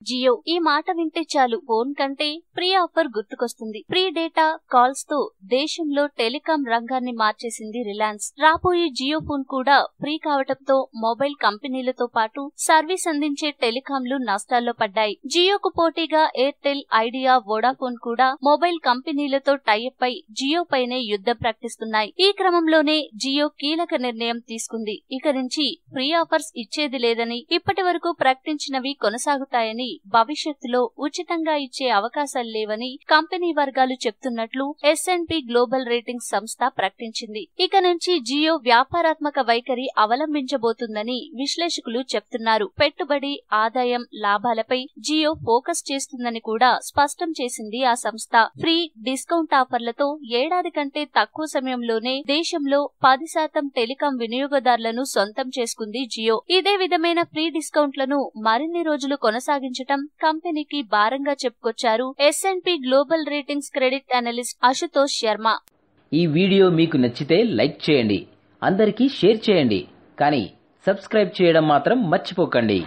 జియో. ఈ మాట వింటే చాలు ఫోన్ కంటే ఫ్రీ ఆఫర్ గుర్తుకొస్తుంది. ఫ్రీ డేటా, కాల్స్ తో దేశంలో టెలికాం రంగాన్ని మార్చేసింది రిలయన్స్. రాబోయే జియో ఫోన్ కూడా ఫ్రీ కావటంతో మొబైల్ కంపెనీలతో పాటు సర్వీస్ అందించే టెలికాంలు నష్టాల్లో పడ్డాయి. జియోకు పోటీగా ఎయిర్టెల్, ఐడియా, వోడాఫోన్ కూడా మొబైల్ కంపెనీలతో టైఅప్ అయి జియో పైనే యుద్ధం ప్రకటిస్తున్నాయి. ఈ క్రమంలోనే జియో కీలక నిర్ణయం తీసుకుంది. ఇక నుంచి ఫ్రీ ఆఫర్స్ ఇచ్చేది లేదని, ఇప్పటి వరకు ప్రకటించినవి కొనసాగుతాయని, భవిష్యత్తులో ఉచితంగా ఇచ్చే అవకాశాలు లేవని కంపెనీ వర్గాలు చెప్తున్నట్లు S&P గ్లోబల్ రేటింగ్స్ సంస్థ ప్రకటించింది. ఇక నుంచి జియో వ్యాపారాత్మక వైఖరి అవలంబించబోతుందని విశ్లేషకులు చెప్తున్నారు. పెట్టుబడి, ఆదాయం, లాభాలపై జియో ఫోకస్ చేస్తుందని కూడా స్పష్టం చేసింది ఆ సంస్థ. ఫ్రీ, డిస్కౌంట్ ఆఫర్లతో ఏడాది కంటే తక్కువ సమయంలోనే దేశంలో 10% టెలికాం వినియోగదారులను సొంతం చేసుకుంది జియో. ఇదే విధమైన ఫ్రీ డిస్కౌంట్లను మరిన్ని రోజులు కొనసాగించటం కంపెనీకి భారంగా చెప్పుకొచ్చారు S&P global ratings credit analyst Ashutosh Sharma. ఈ వీడియో మీకు నచ్చితే లైక్ చేయండి, అందరికీ షేర్ చేయండి, కానీ సబ్స్క్రైబ్ చేయడం మాత్రం మర్చిపోకండి.